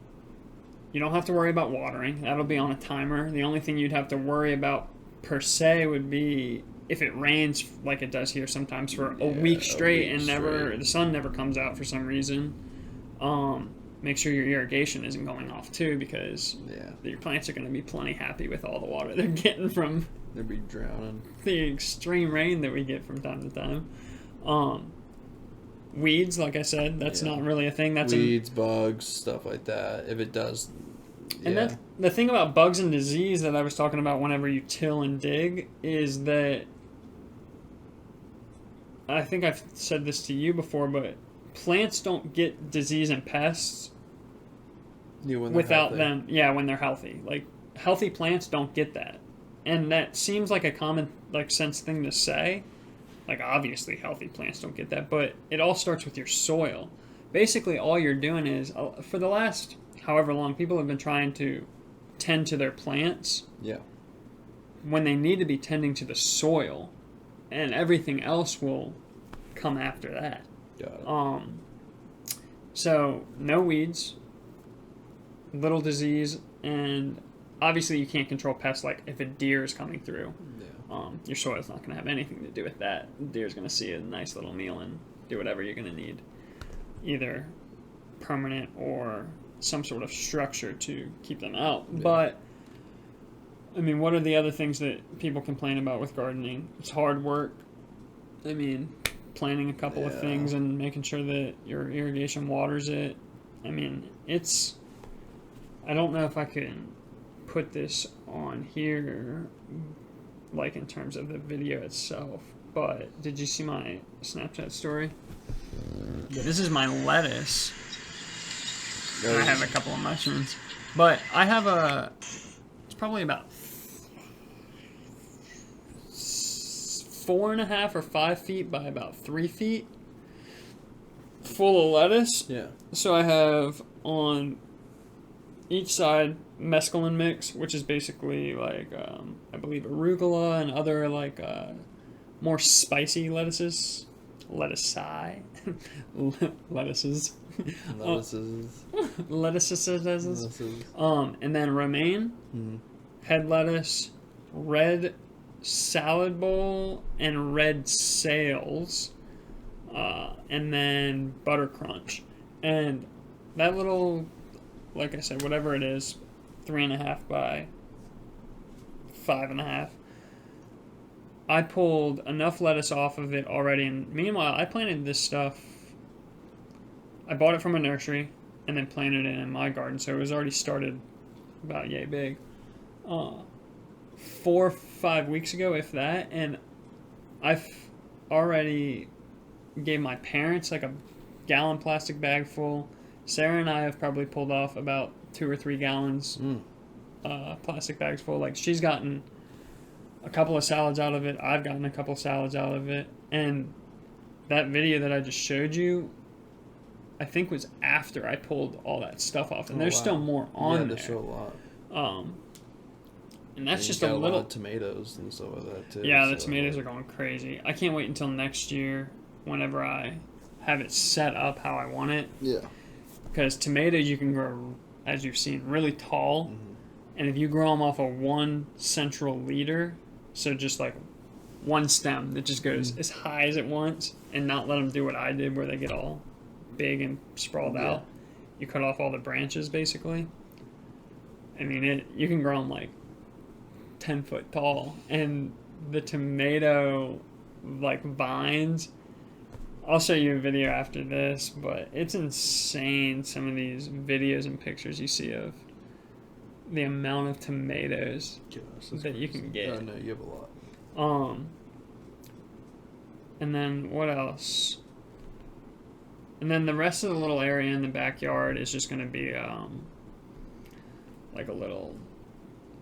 you don't have to worry about watering. That'll be on a timer. The only thing you'd have to worry about per se would be if it rains like it does here sometimes for a week straight and the sun never comes out for some reason. Make sure your irrigation isn't going off too, because your plants are going to be plenty happy with all the water they're getting from they'll be drowning. The extreme rain that we get from time to time. Weeds, like I said, that's not really a thing. That's weeds, bugs, stuff like that. If it does, and that's the thing about bugs and disease that I was talking about whenever you till and dig, is that I think I've said this to you before, but plants don't get disease and pests without them. Yeah, when they're healthy. Like, healthy plants don't get that. And that seems like a common sense thing to say. Like, obviously healthy plants don't get that, but it all starts with your soil. Basically, all you're doing is, for the last however long, people have been trying to tend to their plants. Yeah. When they need to be tending to the soil, and everything else will come after that. Got it. So no weeds, little disease, and obviously you can't control pests. Like if a deer is coming through, your soil's not going to have anything to do with that. The deer's going to see a nice little meal and do whatever you're going to need, either permanent or some sort of structure to keep them out. Yeah. But I mean, what are the other things that people complain about with gardening? It's hard work. I mean, planting a couple of things and making sure that your irrigation waters it. I mean, I don't know if I can put this on here, like in terms of the video itself, but did you see my Snapchat story? Yeah, this is my lettuce. I have a couple of mushrooms, but I have it's probably about 4.5 or 5 feet by about 3 feet full of lettuce. Yeah. So I have on each side mescaline mix, which is basically like I believe arugula and other like more spicy lettuces. Lettuces. And then romaine, head lettuce, red salad bowl, and red sales, and then butter crunch. And that little, like I said, whatever it is, 3.5 by 5.5, I pulled enough lettuce off of it already, and meanwhile, I planted this stuff. I bought it from a nursery and then planted it in my garden, so it was already started about yay big. 4 or 5 weeks ago, if that, and I've already gave my parents like a gallon plastic bag full. Sarah and I have probably pulled off about 2 or 3 gallons plastic bags full. Like, she's gotten a couple of salads out of it. I've gotten a couple of salads out of it. And that video that I just showed you, I think was after I pulled all that stuff off. And there's still more on there. Yeah, there's still a lot. And that's just a little... lot of tomatoes and stuff like that, too. Yeah, the tomatoes are going crazy. I can't wait until next year whenever I have it set up how I want it. Yeah. Because tomatoes you can grow, as you've seen, really tall. Mm-hmm. And if you grow them off of one central leader, so just like one stem that just goes as high as it wants, and not let them do what I did where they get all big and sprawled out. You cut off all the branches, basically. I mean, you can grow them like 10 foot tall, and the tomato like vines. I'll show you a video after this, but it's insane some of these videos and pictures you see of the amount of tomatoes that you can get. Oh no, you have a lot. And then what else? And then the rest of the little area in the backyard is just going to be like a little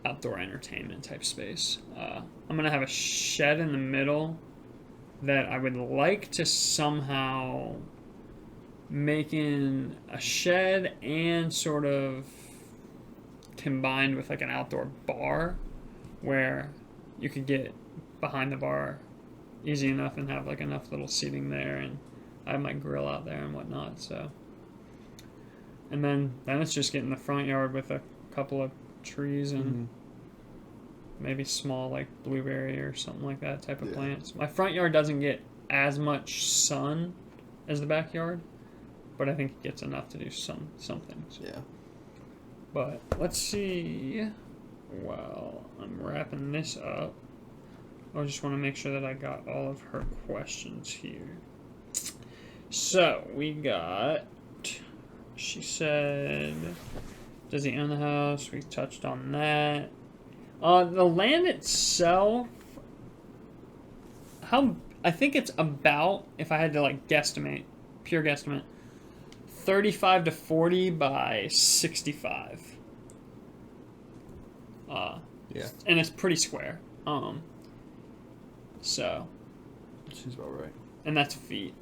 outdoor entertainment type space. I'm going to have a shed in the middle that I would like to somehow make in a shed and sort of combined with like an outdoor bar where you could get behind the bar easy enough and have like enough little seating there, and I have my grill out there and whatnot. So, and then it's just getting the front yard with a couple of trees and maybe small like blueberry or something like that type of plants. My front yard doesn't get as much sun as the backyard, but I think it gets enough to do some things. Yeah. But let's see. While I'm wrapping this up, I just want to make sure that I got all of her questions here. So we got. She said, "Does he own the house?" We touched on that. The land itself, I think it's about, if I had to like guesstimate, pure guesstimate, 35 to 40 by 65. Yeah. And it's pretty square. So. She's about right. And that's feet.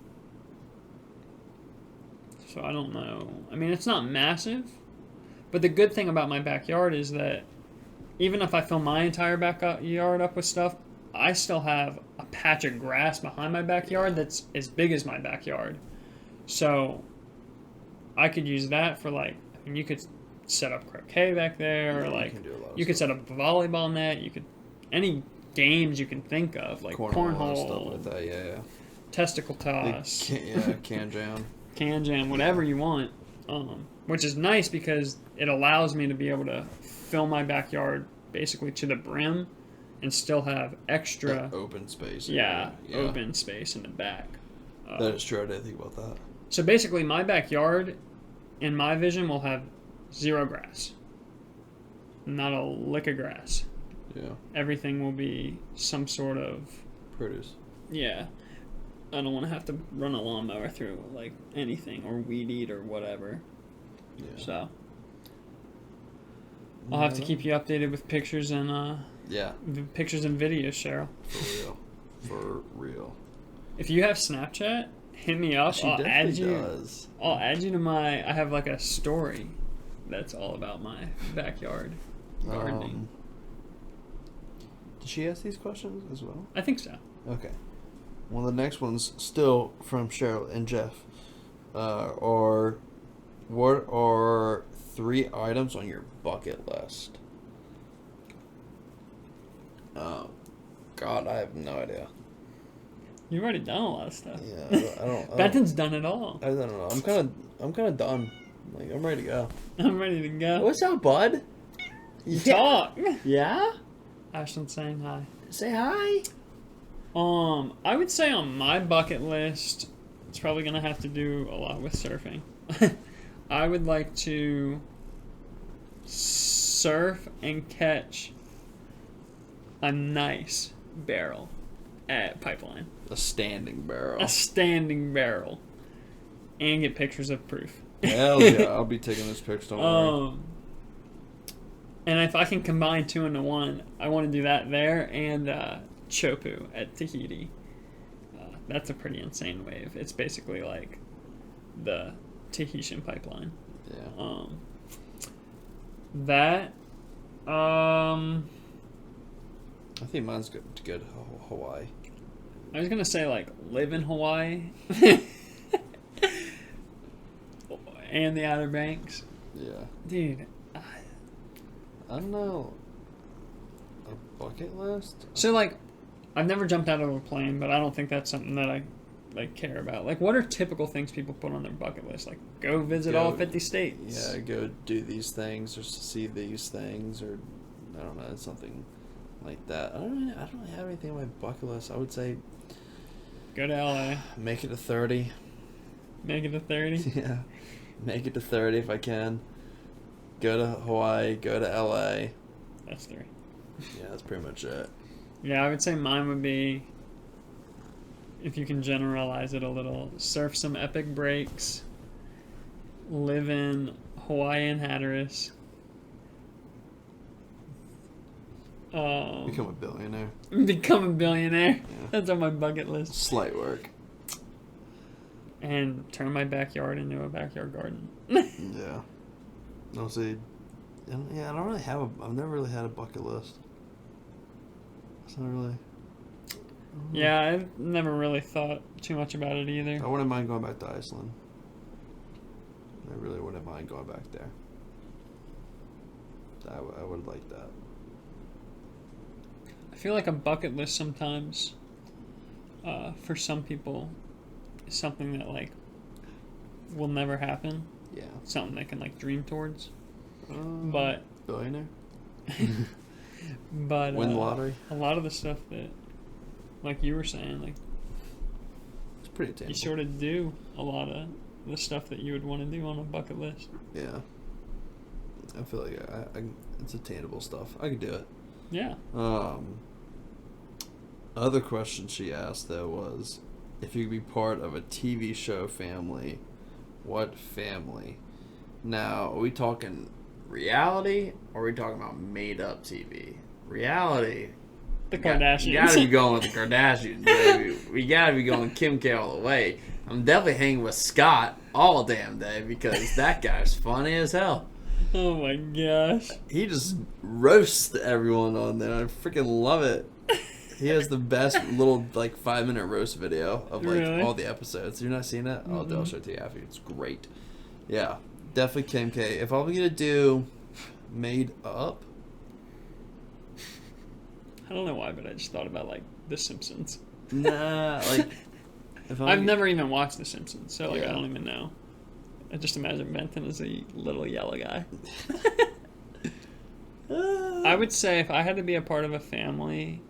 So I don't know. I mean, it's not massive, but the good thing about my backyard is that even if I fill my entire backyard up with stuff, I still have a patch of grass behind my backyard that's as big as my backyard. So I could use that for like, I mean, you could set up croquet back there, or like you could set up a volleyball net. You could any games you can think of, like cornhole, stuff like that. Yeah. Testicle toss, can jam, whatever you want. Which is nice because it allows me to be able to fill my backyard basically to the brim and still have extra open space. Open space in the back. That is true. I didn't think about that. So basically, my backyard, in my vision, will have zero grass. Not a lick of grass. Yeah. Everything will be some sort of produce. Yeah. I don't want to have to run a lawnmower through like anything or weed eat or whatever. Yeah. So I'll have to keep you updated with pictures and pictures and videos, Cheryl. For real. If you have Snapchat, hit me up. I'll add you. I'll add you to my. I have like a story that's all about my backyard gardening. Did she ask these questions as well? I think so. Okay. Well, the next one's still from Cheryl and Jeff. What are 3 items on your bucket list? Oh, God, I have no idea. You've already done a lot of stuff. Yeah, I don't. Benton's done it all. I don't know. I'm kind of done. Like, I'm ready to go. I'm ready to go. What's up, bud? Talk. Yeah? Ashton's saying hi. Say hi. I would say on my bucket list, it's probably gonna have to do a lot with surfing. I would like to surf and catch a nice barrel at Pipeline. A standing barrel. A standing barrel. And get pictures of proof. Hell yeah, I'll be taking those pictures, don't worry. And if I can combine 2 into 1, I want to do that there and Chopu at Tahiti. That's a pretty insane wave. It's basically like the Tahitian pipeline. Yeah. That. I think mine's good to go to Hawaii. I was gonna say like live in Hawaii. And the Outer Banks. Yeah. Dude. I don't know. A bucket list? So like, I've never jumped out of a plane, but I don't think that's something that I like care about. Like, what are typical things people put on their bucket list? Like, go visit all 50 states. Yeah, go do these things or see these things, or I don't know, something like that. I don't really have anything on my bucket list. I would say Go to LA. make it to 30. Make it to 30. Yeah, make it to 30 if I can. Go to Hawaii. Go to LA. That's 3. Yeah, that's pretty much it. Yeah, I would say mine would be, if you can generalize it a little, surf some epic breaks, live in Hawaii and Hatteras, Become a billionaire. become a billionaire. Yeah. That's on my bucket list. Slight work. And turn my backyard into a backyard garden. Yeah. Honestly, yeah, I don't really have I've never really had a bucket list. It's not really. Yeah, I've never really thought too much about it either. I wouldn't mind going back to Iceland. I really wouldn't mind going back there. I would like that. I feel like a bucket list sometimes, for some people, is something that like will never happen. Yeah. Something they can like dream towards. But billionaire. but Win the lottery. a lot of the stuff that, like you were saying, like It's pretty attainable. you sort of do a lot of the stuff that you would want to do on a bucket list. Yeah. I feel like it's attainable stuff. I could do it. Yeah. Other question she asked though was, if you could be part of a TV show family, what family? Now, are we talking reality or are we talking about made up TV? Reality. The Kardashians. You gotta be going with the Kardashians, baby. We gotta be going Kim K all the way. I'm definitely hanging with Scott all damn day because that guy's funny as hell. Oh my gosh. He just roasts everyone on there. I freaking love it. He has the best little 5-minute roast video of Really? all the episodes. You're not seeing it? Oh, I'll show it to you after. It's great. Yeah, definitely Kim K. If I'm gonna do made up, I don't know why, but I just thought about The Simpsons. nah, if I've never even watched The Simpsons, so Yeah. I don't even know. I just imagine Benton as a little yellow guy. I would say if I had to be a part of a family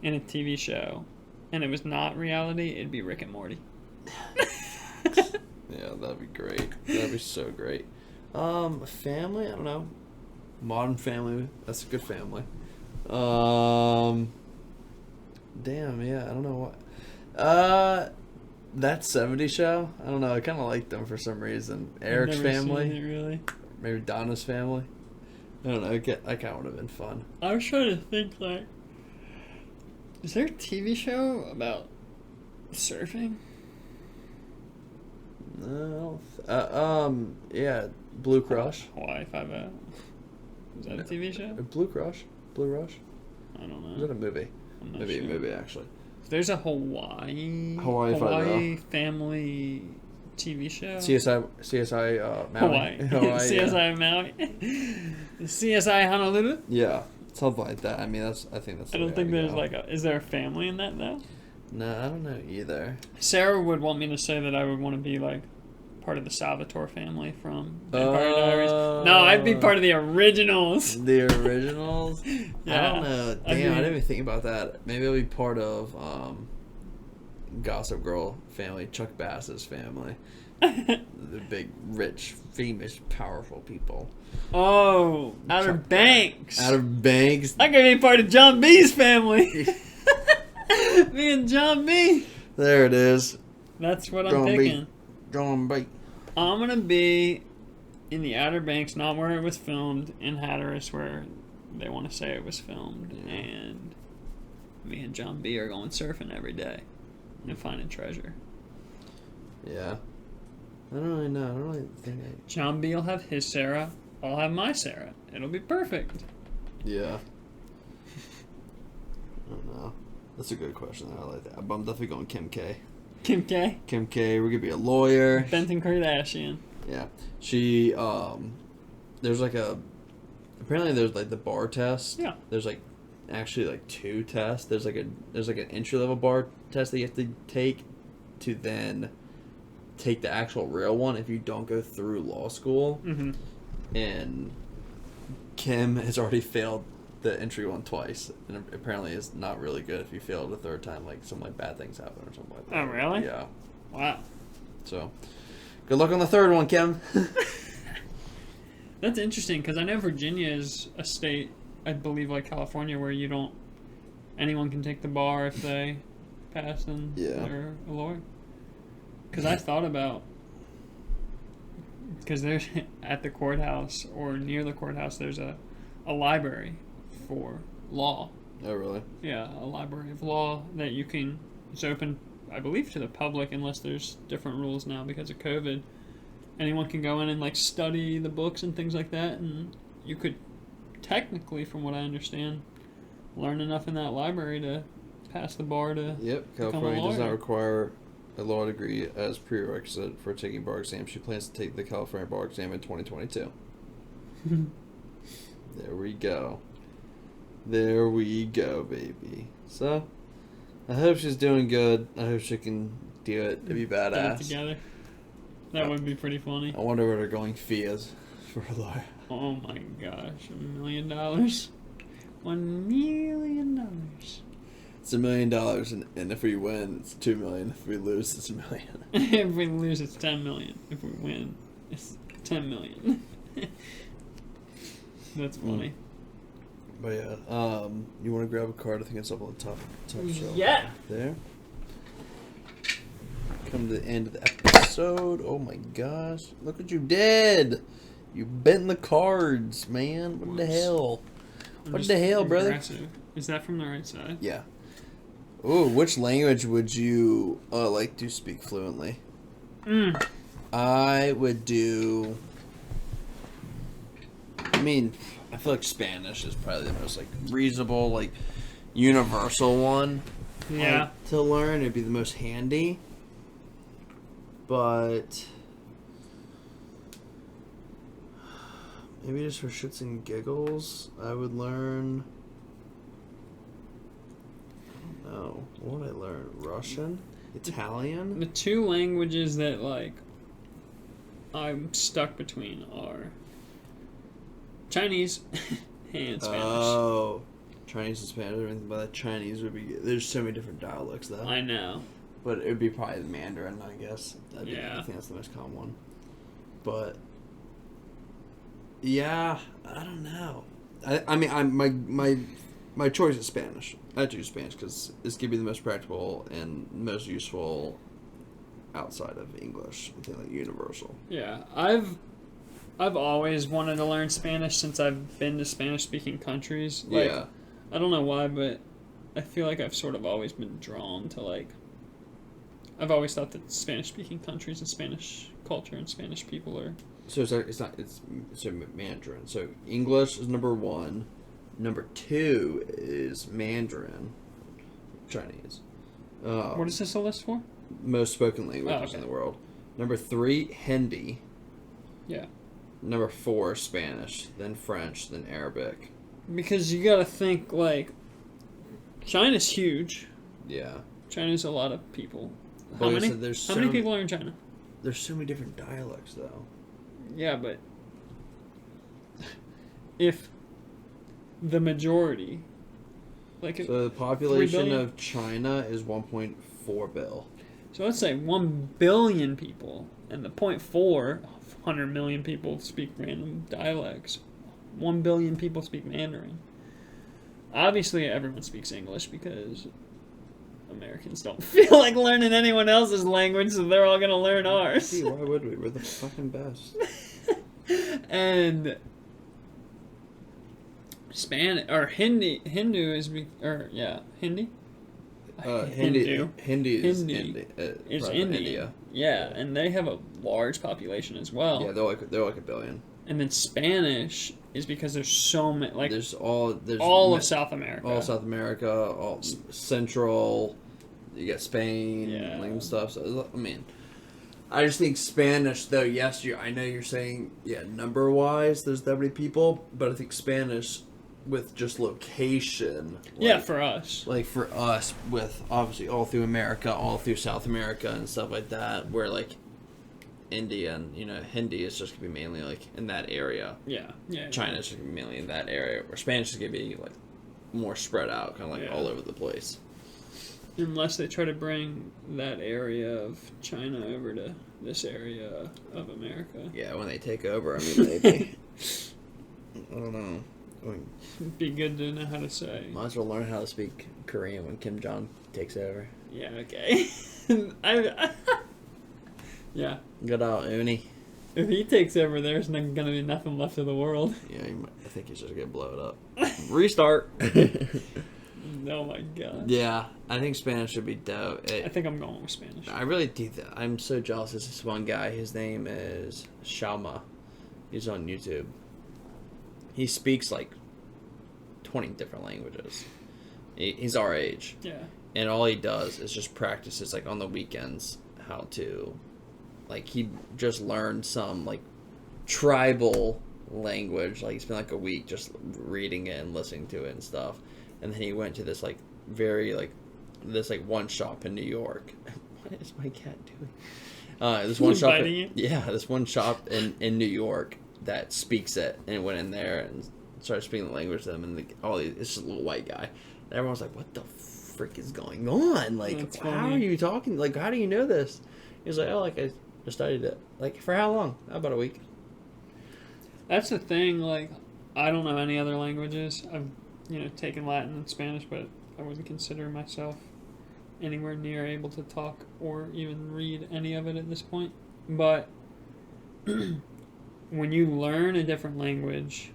in a TV show and it was not reality, it'd be Rick and Morty. Yeah, that'd be great. That'd be so great. Family, I don't know. Modern Family, that's a good family. Damn, yeah, I don't know what. That 70s show, I don't know, I kind of like them for some reason. Eric's I've never family, seen it, really. maybe Donna's family. I don't know, that kind of would have been fun. I was trying to think, is there a TV show about surfing? No, yeah, Blue Crush. Hawaii 5-0. Is that a TV show? Blue Crush? Blue Rush? I don't Is that know. a movie? I'm not Maybe sure. a movie, actually. There's a Hawaii 5-0. family TV show. CSI Maui. Hawaii. Yeah. CSI Maui. CSI Honolulu. Yeah, something like that. I mean, I think that's. I don't think there's is there a family in that though? No, I don't know either. Sarah would want me to say that I would want to be part of the Salvatore family from Vampire Diaries. No, I'd be part of the originals. The originals? Yeah. I don't know. Damn, I didn't even think about that. Maybe I'll be part of Gossip Girl family, Chuck Bass's family. The big, rich, famous, powerful people. Oh, Outer Chuck Banks. Outer Banks. I could be part of John B's family. Me and John B. There it is. That's what I'm John B. picking. John B. I'm going to be in the Outer Banks, not where it was filmed, in Hatteras where they want to say it was filmed. Yeah. And me and John B are going surfing every day and finding treasure. Yeah. I don't really know. I don't really think John B will have his Sarah. I'll have my Sarah. It'll be perfect. Yeah. I don't know. That's a good question. I like that. But I'm definitely going Kim K. Kim K. Kim K. We're gonna be a lawyer. Benton Kardashian. Yeah. She there's apparently there's the bar test. Yeah. There's actually 2 tests. There's an entry level bar test that you have to take to then take the actual real one if you don't go through law school. Mm-hmm. And Kim has already failed the entry one twice, and apparently it's not really good if you fail it a third time. Like some bad things happen or something like that. Oh, really? Yeah. Wow. So, good luck on the third one, Kim. That's interesting because I know Virginia is a state, I believe, like California, where anyone can take the bar if they pass and they're a lawyer. Because I thought about, because there's at the courthouse or near the courthouse, there's a library for law. Oh, really? Yeah, a library of law that it's open, I believe, to the public unless there's different rules now because of COVID. Anyone can go in and like study the books and things like that, and you could technically, from what I understand, learn enough in that library to pass the bar to California does not require a law degree as prerequisite for taking bar exam. She plans to take the California bar exam in 2022. There we go. There we go, baby. So, I hope she's doing good. I hope she can do it. It'd be badass. Get it together. That would be pretty funny. I wonder what her going fee is for a lawyer. Oh my gosh, $1 million? $1 million. It's $1 million, and if we win, it's $2 million. If we lose, it's $1 million. If we lose, it's $10 million. If we win, it's $10 million. That's funny. But yeah, you want to grab a card? I think it's up on the top shelf. Yeah. There. Come to the end of the episode. Oh my gosh. Look what you did. You bent the cards, man. What the hell? What the hell, brother? Aggressive. Is that from the right side? Yeah. Ooh, which language would you like to speak fluently? I would do... I mean, I feel like Spanish is probably the most, like, reasonable, like, universal one. Yeah. To learn. It'd be the most handy. But... maybe just for shits and giggles, I would learn... I don't know. What would I learn? Russian? Italian? The two languages that, like, I'm stuck between are Chinese and Spanish. Oh. Chinese and Spanish. Everything by that Chinese would be... there's so many different dialects, though. I know. But it would be probably the Mandarin, I guess. I think that's the most common one. But... yeah, I don't know. I mean, my choice is Spanish. I choose Spanish because it's going to be the most practical and most useful outside of English. I think like universal. Yeah, I've always wanted to learn Spanish since I've been to Spanish-speaking countries. Like, yeah. I don't know why, but I feel like I've sort of always been drawn to, like... I've always thought that Spanish-speaking countries and Spanish culture and Spanish people are... So it's Mandarin. So English is number 1. Number 2 is Mandarin, Chinese. What is this a list for? Most spoken languages in the world. Number 3, Hindi. Yeah. Number 4, Spanish. Then French. Then Arabic. Because you gotta think, like, China's huge. Yeah. China's a lot of people. But How many? How many people are in China? There's so many different dialects, though. Yeah, but if the majority, like, so the population of China is 1.4 bill. So let's say 1 billion people, and the 0.4, 100 million people speak random dialects. 1 billion people speak Mandarin. Obviously, everyone speaks English because Americans don't feel like learning anyone else's language, so they're all going to learn ours. See, why would we? We're the fucking best. And Spanish or Hindi is Hindi. Hindi is India. Yeah, and they have a large population as well. Yeah, they're like a billion. And then Spanish is because there's so many, like, there's all of South America. All South America, all Central. You got Spain, and stuff. So I mean, I just think Spanish, though. Yes, I know you're saying number wise, there's that many people, but I think Spanish with just location. For us. Like for us, with obviously all through America, all through South America, and stuff like that, where like India and, Hindi is just going to be mainly, like, in that area. Yeah. China is just going to be mainly in that area, where Spanish is going to be, like, more spread out, kind of like all over the place. Unless they try to bring that area of China over to this area of America. Yeah, when they take over, I mean, maybe. I don't know. It'd be good to know how to say. Might as well learn how to speak Korean when Kim Jong takes over. Yeah, okay. Yeah. Good old Uni. If he takes over, there's not going to be nothing left of the world. Yeah, I think he's just going to blow it up. Restart. Oh my god. Yeah, I think Spanish should be dope. I think I'm going with Spanish. I really do. I'm so jealous. There's this one guy. His name is Shalma. He's on YouTube. He speaks like 20 different languages. He's our age. Yeah. And all he does is just practices, like, on the weekends how to, like, he just learned some, like, tribal language. Like, he spent, like, a week just reading it and listening to it and stuff. And then he went to this, like, one shop in New York. What is my cat doing? This one shop. This one shop in New York that speaks it, and went in there and started speaking the language to them. And it's just a little white guy. And everyone's like, "What the frick is going on? Like, how are you talking? Like, how do you know this?" He's like, "Oh, like, I just studied it. Like, for how long? About a week." That's the thing. Like, I don't know any other languages. I've taken Latin and Spanish, but I wouldn't consider myself anywhere near able to talk or even read any of it at this point. But when you learn a different language,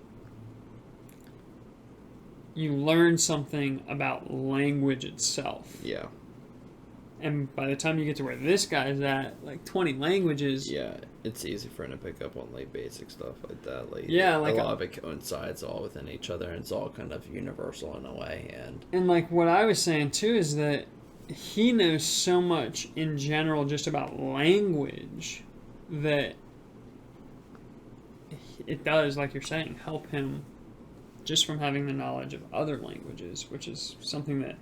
you learn something about language itself. Yeah. And by the time you get to where this guy's at, like 20 languages. Yeah, it's easy for him to pick up on, like, basic stuff like that. Like, yeah, like a lot of it coincides all within each other, and it's all kind of universal in a way. And like what I was saying too is that he knows so much in general just about language that it does, like you're saying, help him just from having the knowledge of other languages, which is something that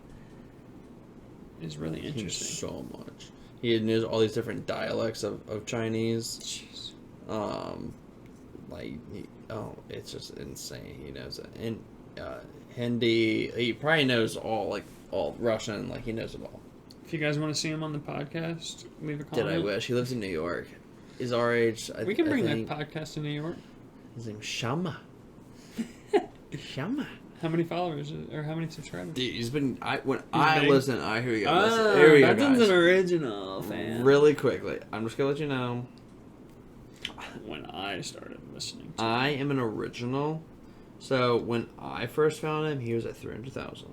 is really interesting. So much. He knows all these different dialects of Chinese. Jeez. It's just insane. He knows it. And Hindi, he probably knows all Russian. Like, he knows it all. If you guys want to see him on the podcast, leave a comment. Did I wish? He lives in New York. He's our age. We can bring that podcast to New York. His name's Shama. Shama. How many followers or how many subscribers? Dude, he's been. Here we go. Here we go, Benton's an original fan. Really quickly, I'm just gonna let you know. When I started listening to I am an original. So when I first found him, he was at 300,000.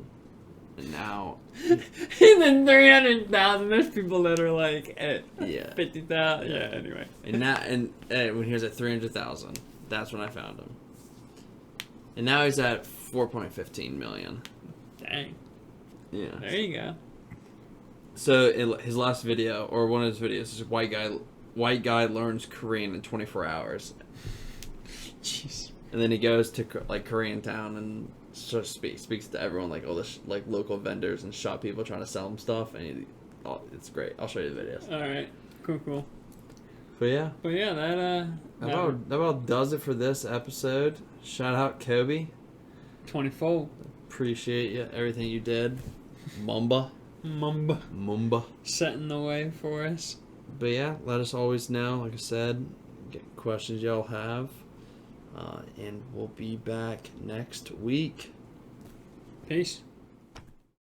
And now he's in 300,000. There's people that are like at 50,000. Yeah, anyway. And when he was at 300,000, that's when I found him. And now he's at 4.15 million. Dang. Yeah. There you go. So his last video, or one of his videos, is white guy learns Korean in 24 hours. Jeez. And then he goes to like Korean town and just speaks to everyone, like all the like local vendors and shop people trying to sell him stuff, and it's great. I'll show you the videos. All right. Cool. But yeah, that about does it for this episode. Shout out Kobe. 24. Appreciate you, everything you did. Mumba. Setting the way for us. But yeah, let us always know, like I said, get questions y'all have. And we'll be back next week. Peace.